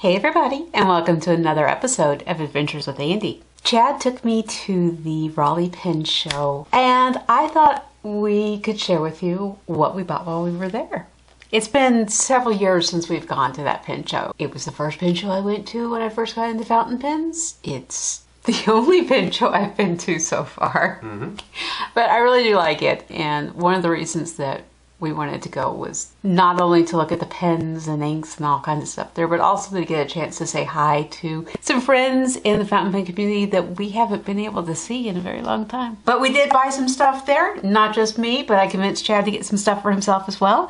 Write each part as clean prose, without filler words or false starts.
Hey everybody, and welcome to another episode of Adventures with Andi. Chad took me to the Raleigh Pen Show, and I thought we could share with you what we bought while we were there. It's been several years since we've gone to that pen show. It was the first pen show I went to when I first got into fountain pens. It's the only pen show I've been to so far. But I really do like it, and one of the reasons that we wanted to go was not only to look at the pens and inks and all kinds of stuff there, but also to get a chance to say hi to some friends in the fountain pen community that we haven't been able to see in a very long time. But we did buy some stuff there, not just me, but I convinced Chad to get some stuff for himself as well,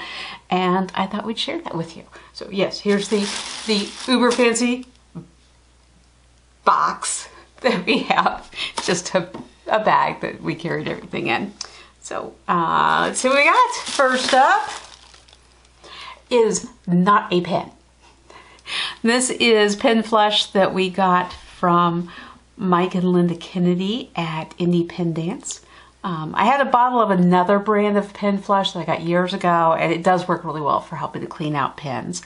and I thought we'd share that with you. So yes, here's the uber fancy box that we have, just a bag that we carried everything in. So, let's see what we got. First up is not a pen. This is Pen Flush that we got from Mike and Linda Kennedy at Andi Pen Dance. I had a bottle of another brand of Pen Flush that I got years ago, and it does work really well for helping to clean out pens.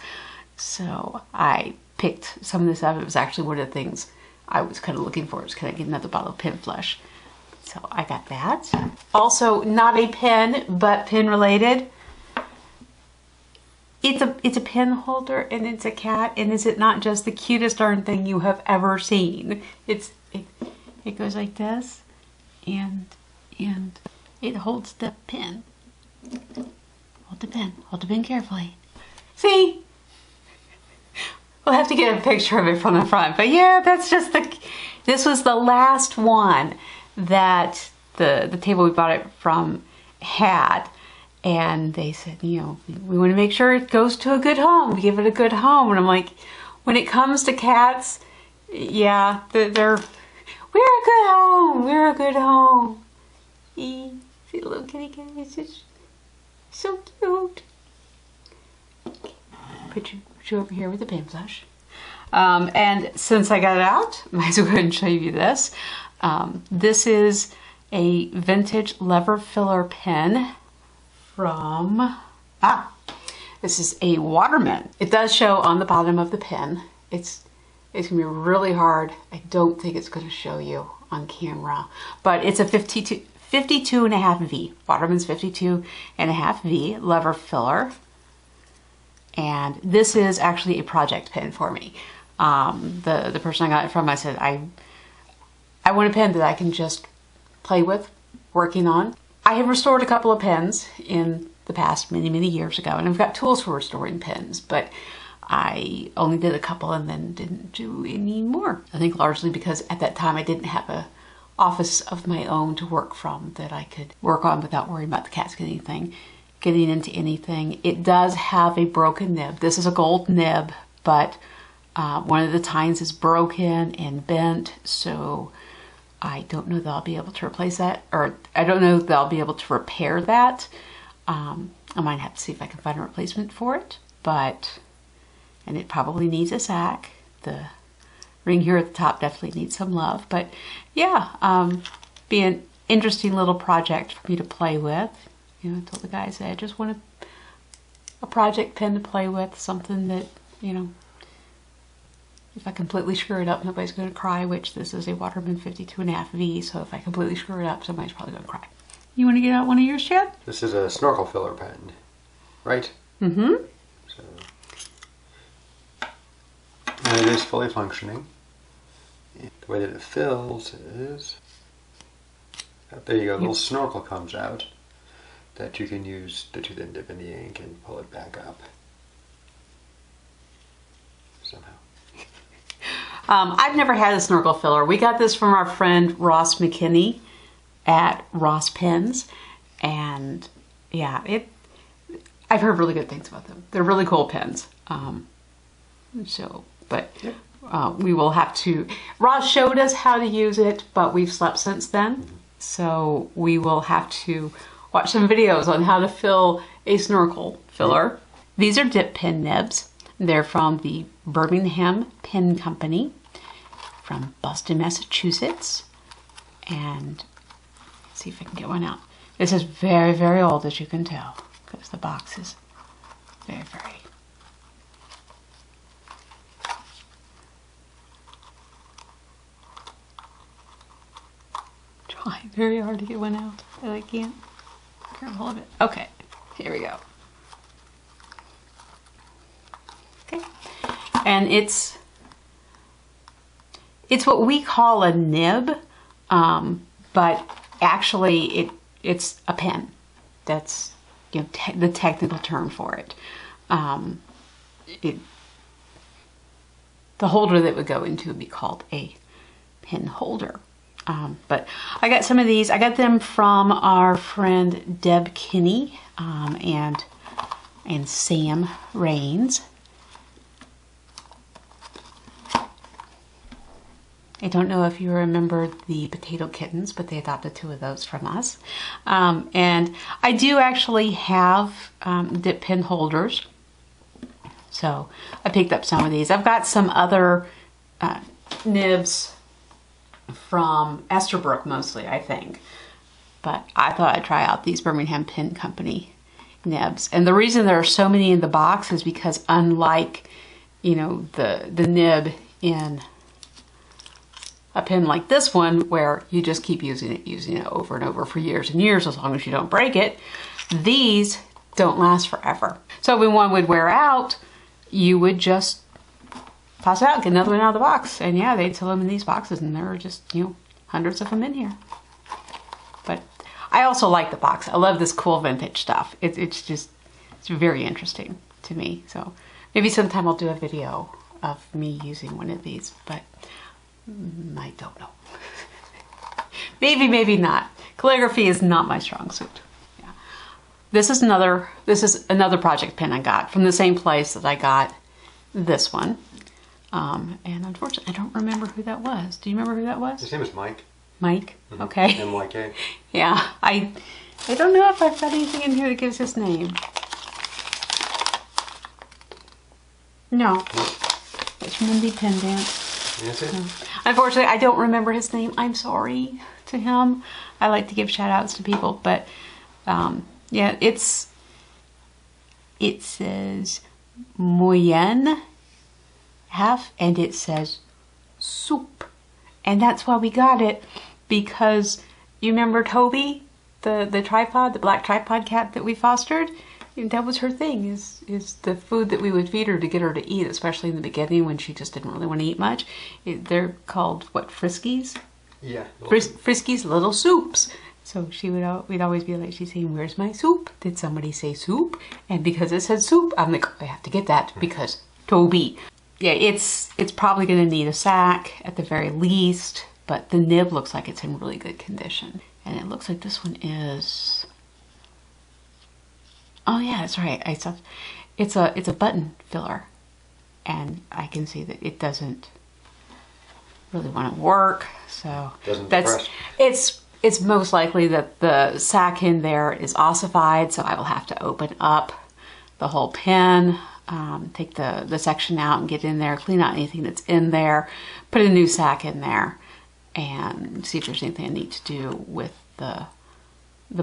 So I picked some of this up. It was actually one of the things I was kind of looking for, was can I get another bottle of Pen Flush? So I got that. Also, not a pen, but pen related. It's a pen holder, and it's a cat, and is it not just the cutest darn thing you have ever seen? It goes like this, and it holds the pen. Hold the pen carefully. See? We'll have to get a picture of it from the front, but yeah, that's just this was the last one that the table we bought it from had, and they said, you know, we want to make sure it goes to a good home, give it a good home. And I'm like, when it comes to cats, yeah, we're a good home, we're a good home. See the little kitty cat, it's just so cute. Put you over here with the Pen Flush. And since I got it out, I might as well go ahead and show you this. This is a vintage lever filler pen from, this is a Waterman. It does show on the bottom of the pen. It's gonna be really hard. I don't think it's gonna show you on camera, but it's a 52.5 V. Waterman's 52.5 V lever filler. And this is actually a project pen for me. The person I got it from, I said, I want a pen that I can just play with, working on. I have restored a couple of pens in the past many years ago, and I've got tools for restoring pens, but I only did a couple and then didn't do any more. I think largely because at that time I didn't have a office of my own to work from that I could work on without worrying about the cats getting into anything. It does have a broken nib. This is a gold nib, but one of the tines is broken and bent, so I don't know that I'll be able to replace that, or I don't know that I'll be able to repair that. I might have to see if I can find a replacement for it, and it probably needs a sack. The ring here at the top definitely needs some love, but yeah, be an interesting little project for me to play with. You know, I told the guys that I just wanted a project pen to play with, something that, you know, if I completely screw it up, nobody's going to cry, which this is a Waterman 52.5 V, so if I completely screw it up, somebody's probably going to cry. You want to get out one of yours, Chad? This is a snorkel filler pen, right? Mm-hmm. So, and it is fully functioning. And the way that it fills is, there you go, a little snorkel comes out that you can use to then dip in the ink and pull it back up somehow. I've never had a snorkel filler. We got this from our friend Ross McKinney at Ross Pens, and yeah, I've heard really good things about them. They're really cool pens. We will have to, Ross showed us how to use it, but we've slept since then, so we will have to watch some videos on how to fill a snorkel filler. These are dip pen nibs. They're from the Birmingham Pen Company from Boston, Massachusetts. And let's see if I can get one out. This is very old, as you can tell, because the box is very trying very hard to get one out, but I can't grab hold of it. Okay, here we go. Okay, and it's what we call a nib, but actually it's a pen. That's, you know, the technical term for it. The holder that would go into would be called a pen holder. But I got some of these. I got them from our friend Deb Kinney and Sam Rains. I don't know if you remember the potato kittens, but they adopted 2 of those from us. And I do actually have dip pen holders. So I picked up some of these. I've got some other nibs from Esterbrook mostly, I think. But I thought I'd try out these Birmingham Pen Company nibs. And the reason there are so many in the box is because unlike, you know, the nib in a pen like this one, where you just keep using it over and over for years and years as long as you don't break it, these don't last forever. So when one would wear out, you would just toss it out, get another one out of the box. And yeah, they'd sell them in these boxes, and there are just, you know, hundreds of them in here. But I also like the box. I love this cool vintage stuff. It's very interesting to me. So maybe sometime I'll do a video of me using one of these, but I don't know. Maybe, maybe not. Calligraphy is not my strong suit. Yeah. This is another project pen I got from the same place that I got this one. And unfortunately, I don't remember who that was. Do you remember who that was? His name is Mike. Mike? Mm-hmm. Okay. M-Y-K. Yeah. I don't know if I've got anything in here that gives his name. No. It's from Andi Pen Dance. Yes, it. No. Unfortunately, I don't remember his name. I'm sorry to him. I like to give shout outs to people, but yeah, it says moyenne half, and it says soup, and that's why we got it, because you remember Toby, the tripod, the black tripod cat that we fostered. That was her thing, is the food that we would feed her to get her to eat, especially in the beginning when she just didn't really want to eat much. They're called, what, Friskies? Yeah. Friskies, little soups. So we'd always be like, she's saying, where's my soup? Did somebody say soup? And because it said soup, I'm like, oh, I have to get that because Toby. Yeah, it's probably going to need a sack at the very least, but the nib looks like it's in really good condition. And it looks like this one is... Oh yeah, that's right. It's a button filler, and I can see that it doesn't really want to work. So it's most likely that the sack in there is ossified. So I will have to open up the whole pen, take the section out and get in there, clean out anything that's in there, put a new sack in there, and see if there's anything I need to do with the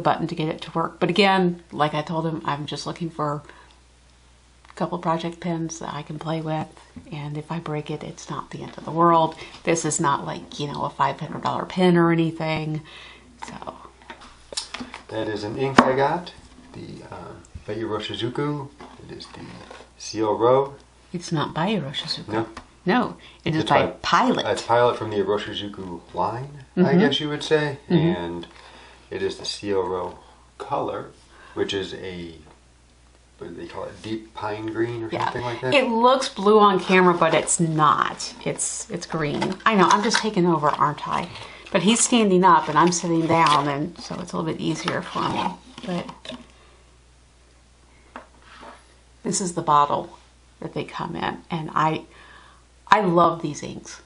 button to get it to work. But again, like I told him, I'm just looking for a couple project pens that I can play with, and if I break it, it's not the end of the world. This is not like, you know, a $500 pen or anything. So that is an ink I got, the Bayou Roshizuku. It is the Seal Row. It's not Bayou Roshizuku. No, it is by Pilot. It's Pilot from the Roshizuku line, I guess you would say, and it is the Seal Row color, which is what do they call it, deep pine green or something like that? It looks blue on camera, but it's not. It's green. I know, I'm just taking over, aren't I? But he's standing up and I'm sitting down, and so it's a little bit easier for me. But this is the bottle that they come in, and I love these inks.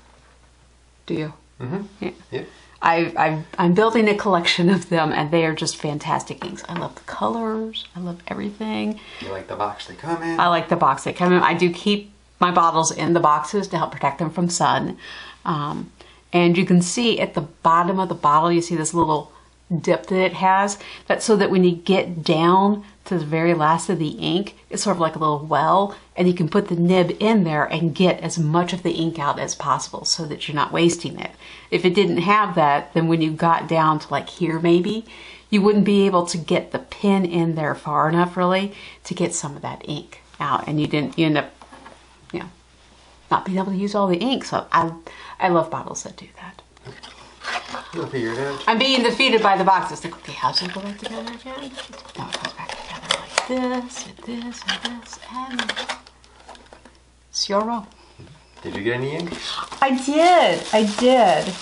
Do you? Mm-hmm. Yeah. I'm building a collection of them, and they are just fantastic inks. I love the colors. I love everything. You like the box they come in? I like the box they come in. I do keep my bottles in the boxes to help protect them from sun. And you can see at the bottom of the bottle, you see this little dip that it has. That's so that when you get down to the very last of the ink. It's sort of like a little well, and you can put the nib in there and get as much of the ink out as possible so that you're not wasting it. If it didn't have that, then when you got down to like here maybe, you wouldn't be able to get the pen in there far enough really to get some of that ink out, and you end up, you know, not being able to use all the ink. So I love bottles that do that. You'll figure it out. I'm being defeated by the box. It's like, okay, how's it go back together again? No, it goes back together like this, and this, and this, and it's your roll. Did you get any ink? I did.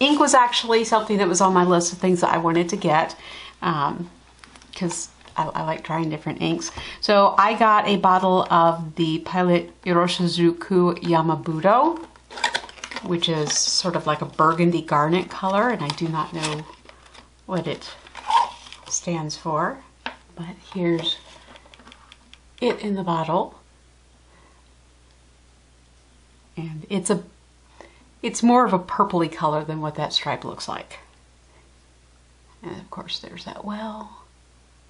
Ink was actually something that was on my list of things that I wanted to get, because I like trying different inks. So I got a bottle of the Pilot Iroshizuku Yamabudo, which is sort of like a burgundy garnet color, and I do not know what it stands for, but here's it in the bottle. And it's more of a purpley color than what that stripe looks like. And of course there's that well.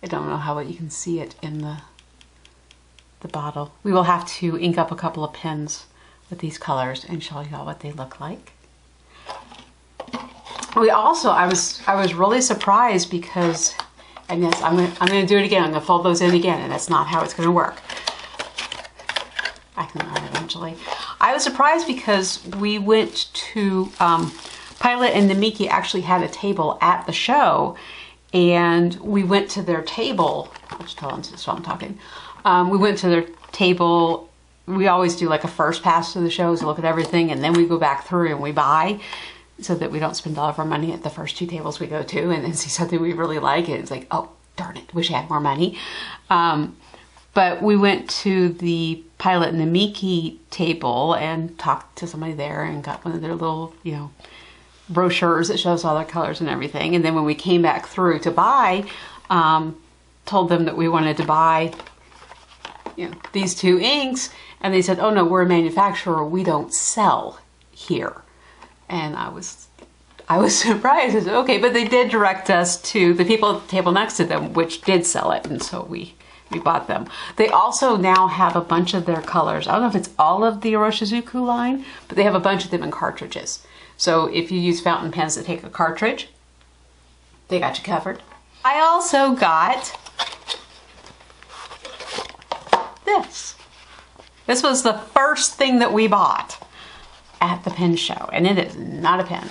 I don't know how you can see it in the bottle. We will have to ink up a couple of pens with these colors and show y'all what they look like. We also, I was really surprised because, and yes, I'm gonna do it again. I'm gonna fold those in again, and that's not how it's gonna work. I can learn eventually. I was surprised because we went to, Pilot and Namiki actually had a table at the show, and we went to their table, which tells us I'm talking. We went to their table. We always do like a first pass to the shows, look at everything, and then we go back through and we buy, so that we don't spend all of our money at the first two tables we go to and then see something we really like and it's like, oh, darn it, wish I had more money. But we went to the Pilot and Namiki table and talked to somebody there and got one of their little, you know, brochures that shows all their colors and everything. And then when we came back through to buy, told them that we wanted to buy, you know, these two inks, and they said, oh no, we're a manufacturer, we don't sell here. And I was surprised. I said, okay, but they did direct us to the people at the table next to them, which did sell it, and so we bought them. They also now have a bunch of their colors. I don't know if it's all of the Iroshizuku line, but they have a bunch of them in cartridges. So if you use fountain pens that take a cartridge, they got you covered. I also got this. This was the first thing that we bought at the pen show, and it is not a pen.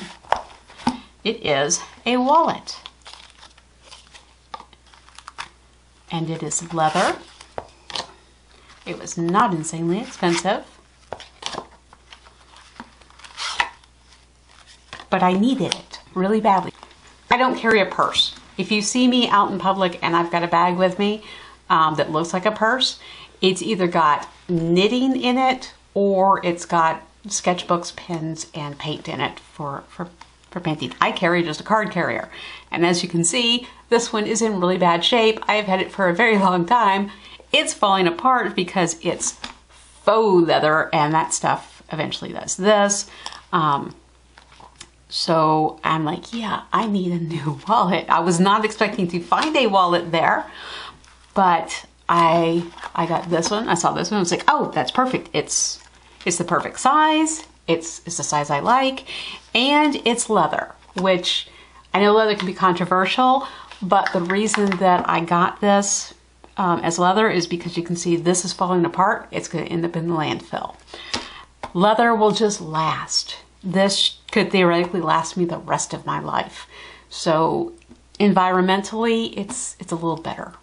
It is a wallet. And it is leather. It was not insanely expensive, but I needed it really badly. I don't carry a purse. If you see me out in public and I've got a bag with me that looks like a purse, it's either got knitting in it or it's got sketchbooks, pens, and paint in it for painting. I carry just a card carrier. And as you can see, this one is in really bad shape. I've had it for a very long time. It's falling apart because it's faux leather and that stuff eventually does this. So I'm like, yeah, I need a new wallet. I was not expecting to find a wallet there, but I got this one. I saw this one. I was like, oh, that's perfect. It's the perfect size. It's the size I like, and it's leather, which I know leather can be controversial, but the reason that I got this as leather is because you can see this is falling apart. It's going to end up in the landfill. Leather will just last. This could theoretically last me the rest of my life. So environmentally, it's a little better.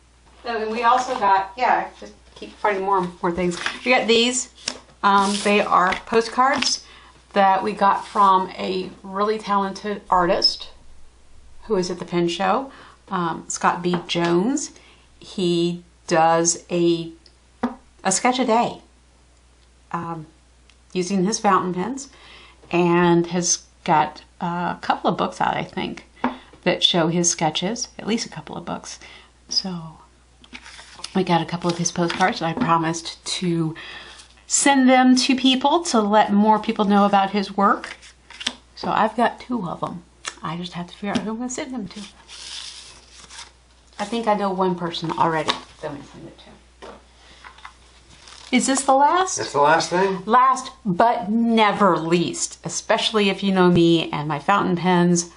So we also got, yeah, just keep finding more things. We got these. They are postcards that we got from a really talented artist who is at the pen show, Scott B. Jones. He does a sketch a day using his fountain pens, and has got a couple of books out, I think, that show his sketches, at least a couple of books. So we got a couple of his postcards, and I promised to send them to people to let more people know about his work. So I've got 2 of them. I just have to figure out who I'm going to send them to. I think I know one person already that we send it to. Is this the last? That's the last thing? Last but never least, especially if you know me and my fountain pens,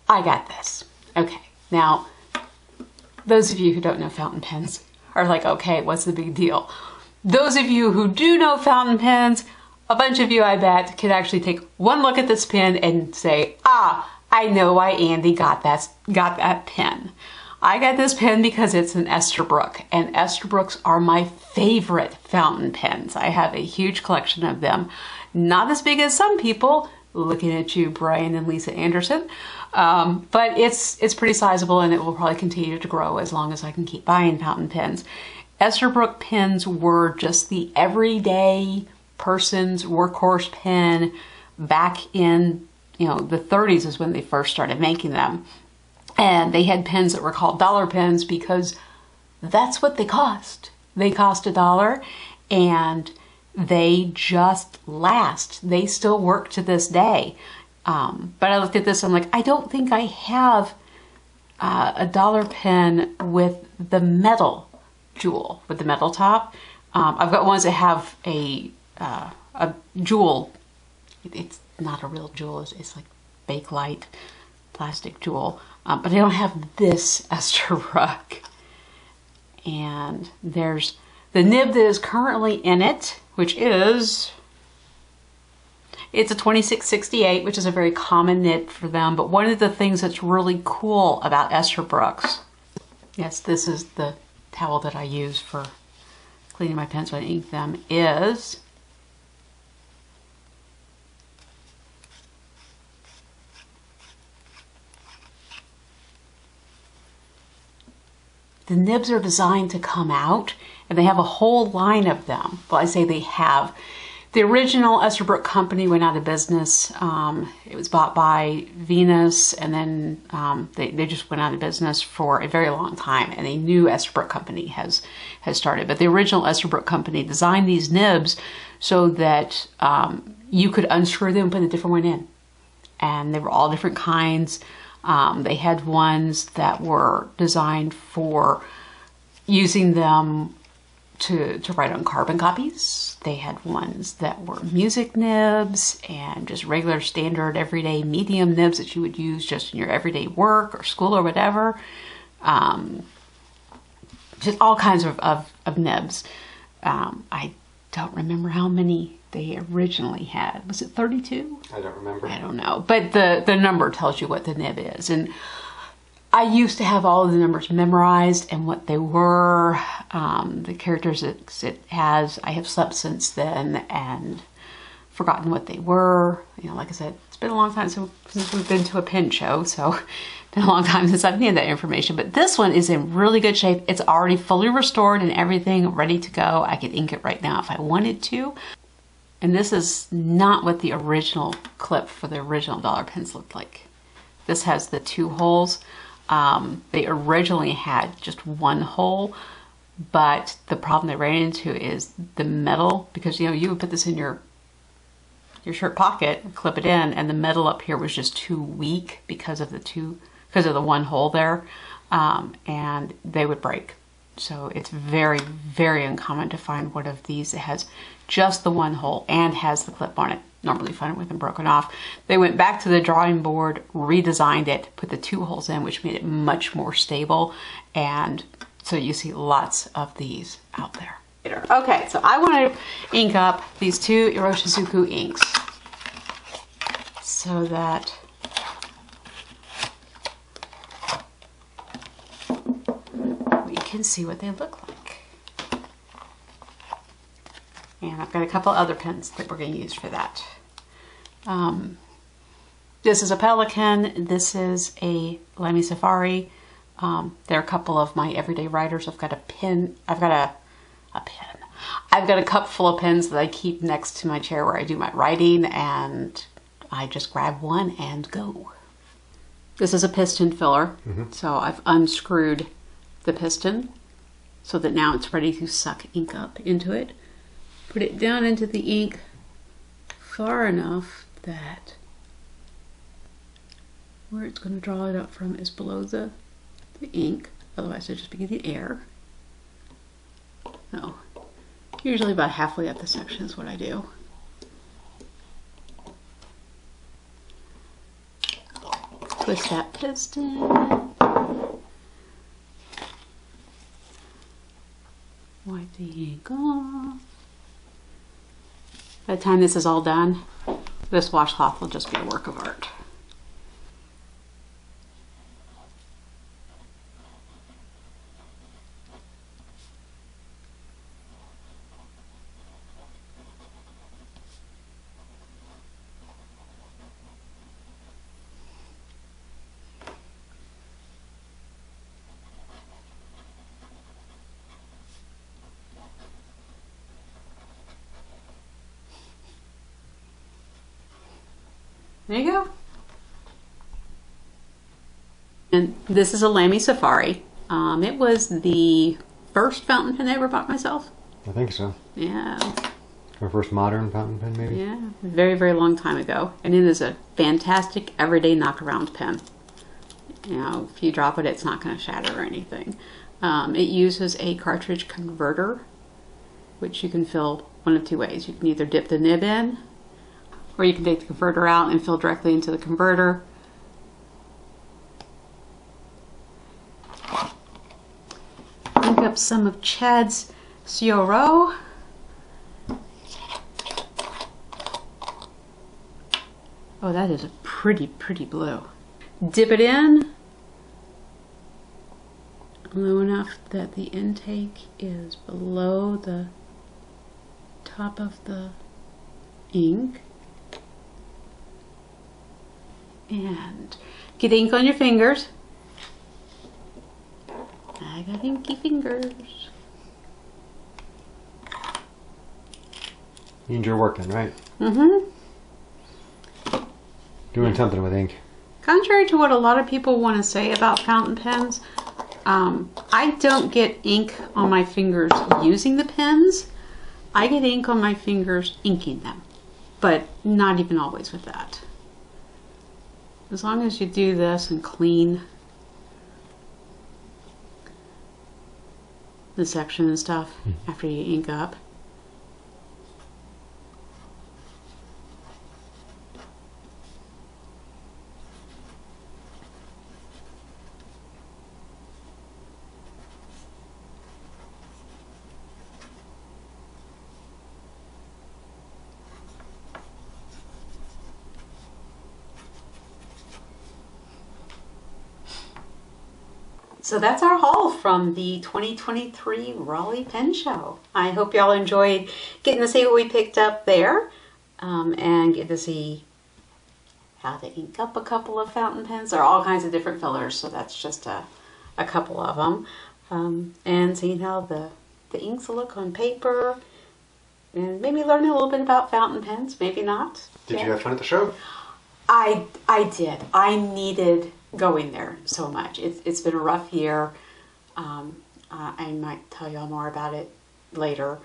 I got this. Okay, now, those of you who don't know fountain pens are like, okay, what's the big deal? Those of you who do know fountain pens, a bunch of you, I bet, could actually take one look at this pen and say, ah, I know why Andi got that pen. I got this pen because it's an Esterbrook, and Esterbrook's are my favorite fountain pens. I have a huge collection of them. Not as big as some people, looking at you, Brian and Lisa Anderson, but it's pretty sizable, and it will probably continue to grow as long as I can keep buying fountain pens. Esterbrook pens were just the everyday person's workhorse pen back in, the 30s is when they first started making them. And they had pens that were called dollar pens because that's what they cost. They cost $1, and they just last. They still work to this day. But I looked at this, I'm like, I don't think I have a dollar pen with the metal jewel, with the metal top. I've got ones that have a jewel. It's not a real jewel. It's like Bakelite plastic jewel. But I don't have this Esterbrook. And there's the nib that is currently in it, which is, it's a 2668, which is a very common nib for them. But one of the things that's really cool about Esterbrook's, yes, this is the towel that I use for cleaning my pens when I ink them, is the nibs are designed to come out, and they have a whole line of them. Well, I say they have. The original Esterbrook company went out of business. It was bought by Venus, and then they just went out of business for a very long time, and a new Esterbrook company has started. But the original Esterbrook company designed these nibs so that you could unscrew them and put a different one in. And they were all different kinds. They had ones that were designed for using them to write on carbon copies. They had ones that were music nibs and just regular standard everyday medium nibs that you would use just in your everyday work or school or whatever. Just all kinds of nibs. I don't remember how many they originally had. Was it 32? I don't remember. I don't know. But the number tells you what the nib is. And I used to have all of the numbers memorized and what they were, the characters it has. I have slept since then and forgotten what they were. Like I said, it's been a long time since we've been to a pen show, so it's been a long time since I've needed that information. But this one is in really good shape. It's already fully restored and everything ready to go. I could ink it right now if I wanted to. And this is not what the original clip for the original dollar pens looked like. This has the 2 holes. They originally had just 1 hole, but the problem they ran into is the metal, because you would put this in your shirt pocket, clip it in, and the metal up here was just too weak because of the 1 hole there, and they would break. So it's very, very uncommon to find one of these that has just the 1 hole and has the clip on it. Normally find it with them broken off. They went back to the drawing board, redesigned it, put the 2 holes in, which made it much more stable. And so you see lots of these out there. Okay, so I want to ink up these 2 Iroshizuku inks so that we can see what they look like. And I've got a couple other pens that we're going to use for that. This is a Pelican. This is a Lamy Safari. There are a couple of my everyday writers. I've got a pen. I've got a cup full of pens that I keep next to my chair where I do my writing, and I just grab one and go. This is a piston filler. So I've unscrewed the piston so that now it's ready to suck ink up into it. Put it down into the ink far enough that where it's going to draw it up from is below the ink. Otherwise I'd just be getting air. So usually about halfway up the section is what I do. Twist that piston. Wipe the ink off. By the time this is all done, this washcloth will just be a work of art. There you go. And this is a Lamy Safari. It was the first fountain pen I ever bought myself. I think so. Yeah. Our first modern fountain pen, maybe? Yeah, very, very long time ago. And it is a fantastic everyday knock-around pen. You know, if you drop it, it's not going to shatter or anything. It uses a cartridge converter, which you can fill one of two ways. You can either dip the nib in, or you can take the converter out and fill directly into the converter. Ink up some of Chad's Cioro. Oh, that is a pretty, pretty blue. Dip it in low enough that the intake is below the top of the ink. And get ink on your fingers. I got inky fingers. Means you're working, right? Mm-hmm. Doing something with ink. Contrary to what a lot of people want to say about fountain pens, I don't get ink on my fingers using the pens. I get ink on my fingers inking them, but not even always with that. As long as you do this and clean the section and stuff after you ink up. So that's our haul from the 2023 Raleigh Pen Show. I hope y'all enjoyed getting to see what we picked up there and get to see how to ink up a couple of fountain pens. There are all kinds of different fillers, so that's just a couple of them. And seeing how the inks look on paper and maybe learning a little bit about fountain pens, maybe not. Did you have fun at the show? I did. I needed going there so much. It's been a rough year. I might tell y'all more about it later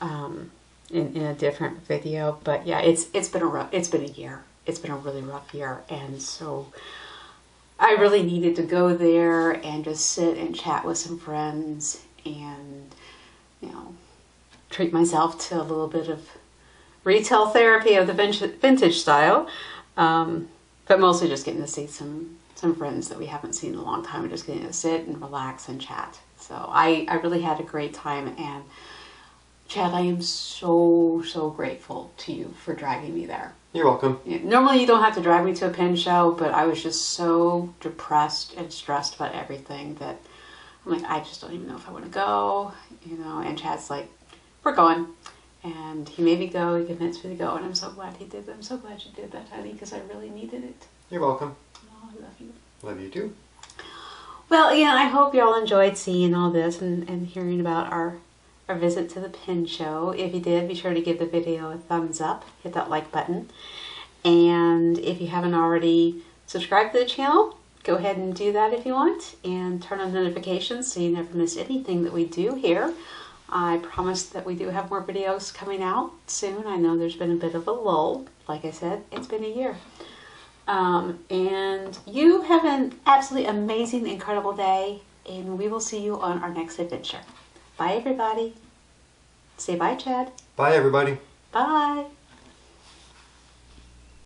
in a different video. But yeah, it's been a year. It's been a really rough year, and so I really needed to go there and just sit and chat with some friends and, you know, treat myself to a little bit of retail therapy of the vintage style. But mostly just getting to see some friends that we haven't seen in a long time and just getting to sit and relax and chat. So I really had a great time, and Chad, I am so grateful to you for dragging me there. You're welcome. Normally you don't have to drag me to a pen show, but I was just so depressed and stressed about everything that I'm like, I just don't even know if I want to go, you know. And Chad's like, we're going. And he made me go, he convinced me to go, and I'm so glad he did. I'm so glad you did that, honey, because I really needed it. You're welcome. Oh, I love you. Love you too. Well, again, I hope y'all enjoyed seeing all this and hearing about our visit to the pen show. If you did, be sure to give the video a thumbs up, hit that like button. And if you haven't already subscribed to the channel, go ahead and do that if you want, and turn on notifications so you never miss anything that we do here. I promise that we do have more videos coming out soon. I know there's been a bit of a lull. Like I said, it's been a year. And you have an absolutely amazing, incredible day. and we will see you on our next adventure. Bye, everybody. Say bye, Chad. Bye, everybody. Bye.